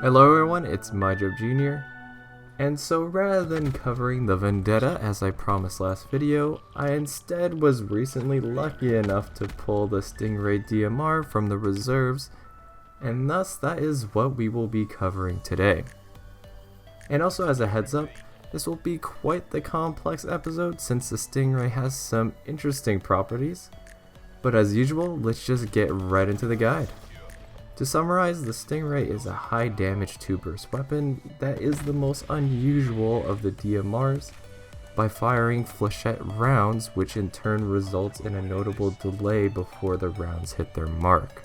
Hello everyone, it's MyJoe Jr. And so rather than covering the Vendetta as I promised last video, I instead was recently lucky enough to pull the Stingray DMR from the reserves, and thus that is what we will be covering today. And also as a heads up, this will be quite the complex episode since the Stingray has some interesting properties. But as usual, let's just get right into the guide. To summarize, the Stingray is a high damage 2-burst weapon that is the most unusual of the DMRs by firing flechette rounds, which in turn results in a notable delay before the rounds hit their mark.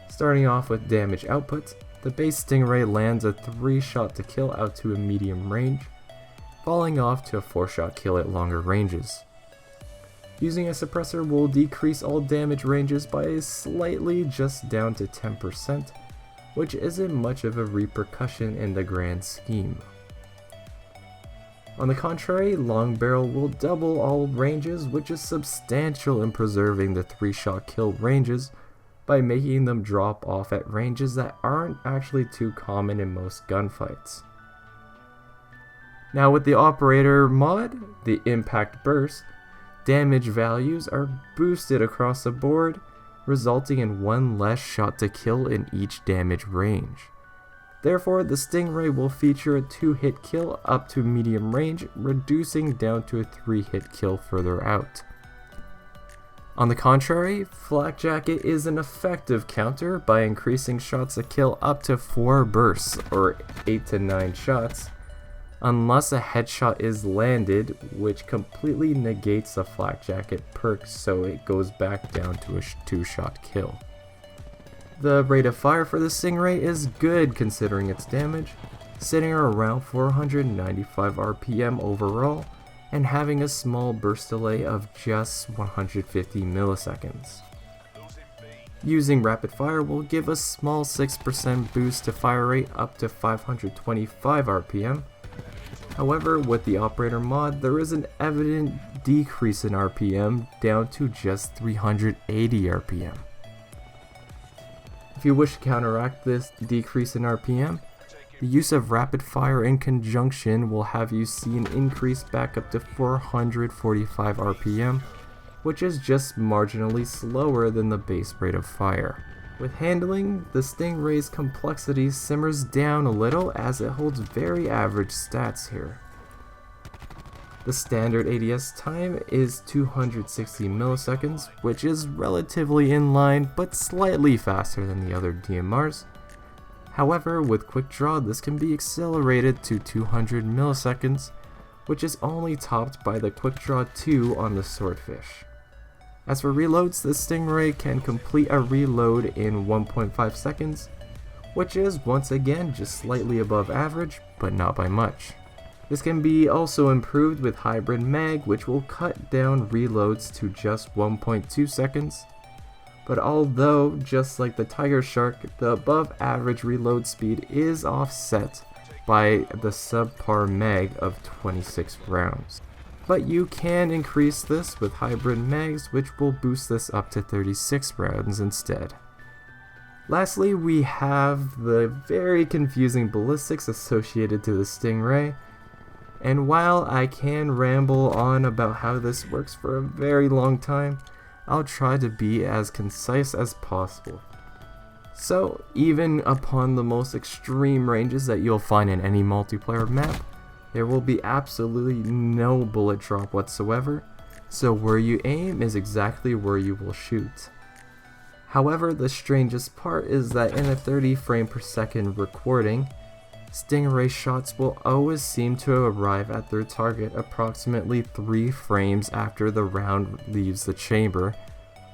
Starting off with damage output, the base Stingray lands a 3-shot to kill out to a medium range, falling off to a 4-shot kill at longer ranges. Using a suppressor will decrease all damage ranges by slightly, just down to 10%, which isn't much of a repercussion in the grand scheme. On the contrary, Long Barrel will double all ranges, which is substantial in preserving the 3-shot kill ranges by making them drop off at ranges that aren't actually too common in most gunfights. Now with the Operator mod, the Impact Burst, damage values are boosted across the board, resulting in 1 less shot to kill in each damage range. Therefore, the Stingray will feature a 2-hit kill up to medium range, reducing down to a 3-hit kill further out. On the contrary, Flak Jacket is an effective counter by increasing shots to kill up to 4 bursts, or 8 to 9 shots, unless a headshot is landed, which completely negates the Flak Jacket perk, so it goes back down to a 2-shot kill. The rate of fire for the Stingray is good considering its damage, sitting around 495 RPM overall, and having a small burst delay of just 150 milliseconds. Using rapid fire will give a small 6% boost to fire rate up to 525 RPM. However, with the Operator mod, there is an evident decrease in RPM down to just 380 RPM. If you wish to counteract this decrease in RPM, the use of rapid fire in conjunction will have you see an increase back up to 445 RPM, which is just marginally slower than the base rate of fire. With handling, the Stingray's complexity simmers down a little as it holds very average stats here. The standard ADS time is 260 milliseconds, which is relatively in line but slightly faster than the other DMRs. However, with Quick Draw this can be accelerated to 200 milliseconds, which is only topped by the Quick Draw 2 on the Swordfish. As for reloads, the Stingray can complete a reload in 1.5 seconds, which is once again just slightly above average, but not by much. This can be also improved with Hybrid Mag, which will cut down reloads to just 1.2 seconds. But although, just like the Tiger Shark, the above average reload speed is offset by the subpar mag of 26 rounds. But you can increase this with Hybrid Mags, which will boost this up to 36 rounds instead. Lastly, we have the very confusing ballistics associated to the Stingray, and while I can ramble on about how this works for a very long time, I'll try to be as concise as possible. So, even upon the most extreme ranges that you'll find in any multiplayer map, there will be absolutely no bullet drop whatsoever, so where you aim is exactly where you will shoot. However, the strangest part is that in a 30 frame per second recording, Stingray shots will always seem to arrive at their target approximately 3 frames after the round leaves the chamber,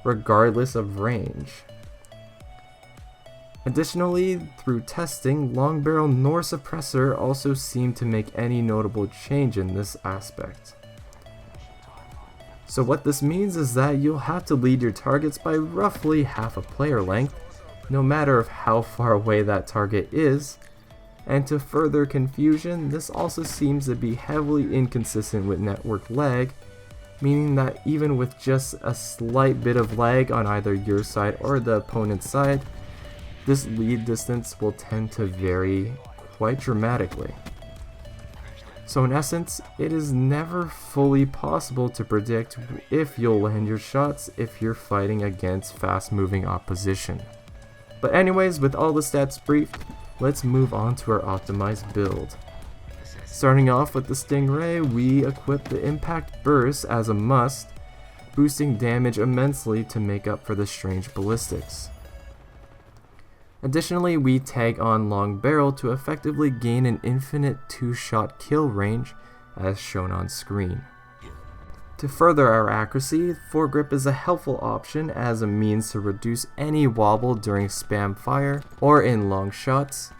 regardless of range. Additionally, through testing, Long Barrel nor Suppressor also seem to make any notable change in this aspect. So what this means is that you'll have to lead your targets by roughly half a player length, no matter how far away that target is, and to further confusion, this also seems to be heavily inconsistent with network lag, meaning that even with just a slight bit of lag on either your side or the opponent's side, this lead distance will tend to vary quite dramatically. So in essence, it is never fully possible to predict if you'll land your shots if you're fighting against fast-moving opposition. But anyways, with all the stats briefed, let's move on to our optimized build. Starting off with the Stingray, we equip the Impact Burst as a must, boosting damage immensely to make up for the strange ballistics. Additionally, we tag on Long Barrel to effectively gain an infinite 2-shot kill range, as shown on screen. To further our accuracy, Foregrip is a helpful option as a means to reduce any wobble during spam fire or in long shots.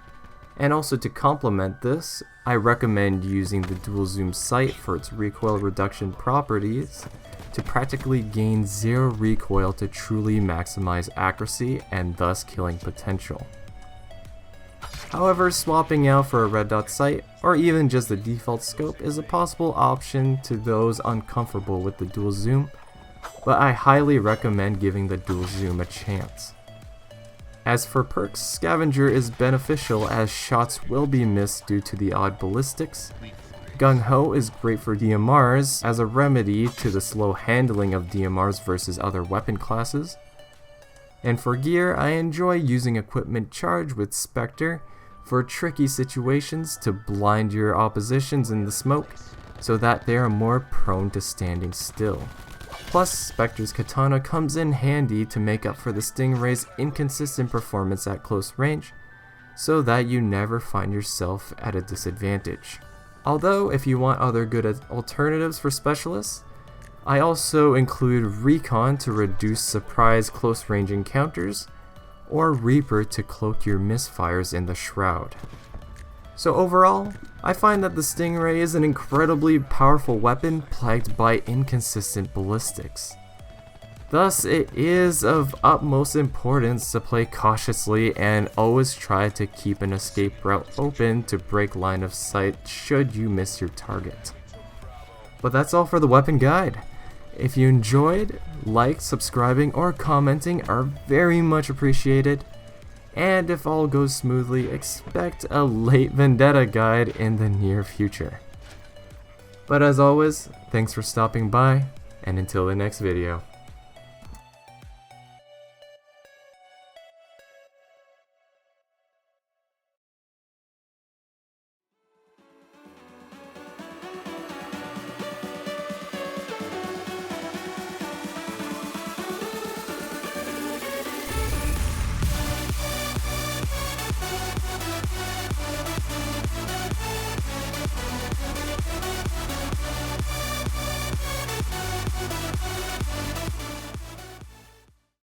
And also to complement this, I recommend using the Dual Zoom sight for its recoil reduction properties to practically gain 0 recoil to truly maximize accuracy and thus killing potential. However, swapping out for a red dot sight or even just the default scope is a possible option to those uncomfortable with the dual zoom, but I highly recommend giving the dual zoom a chance. As for perks, Scavenger is beneficial as shots will be missed due to the odd ballistics. Gung Ho is great for DMRs as a remedy to the slow handling of DMRs versus other weapon classes. And for gear, I enjoy using Equipment Charge with Spectre for tricky situations to blind your oppositions in the smoke so that they are more prone to standing still. Plus, Spectre's Katana comes in handy to make up for the Stingray's inconsistent performance at close range, so that you never find yourself at a disadvantage. Although, if you want other good alternatives for specialists, I also include Recon to reduce surprise close range encounters, or Reaper to cloak your misfires in the Shroud. So overall, I find that the Stingray is an incredibly powerful weapon plagued by inconsistent ballistics. Thus, it is of utmost importance to play cautiously and always try to keep an escape route open to break line of sight should you miss your target. But that's all for the weapon guide. If you enjoyed, like, subscribing, or commenting are very much appreciated. And if all goes smoothly, expect a late Vendetta guide in the near future. But as always, thanks for stopping by, and until the next video.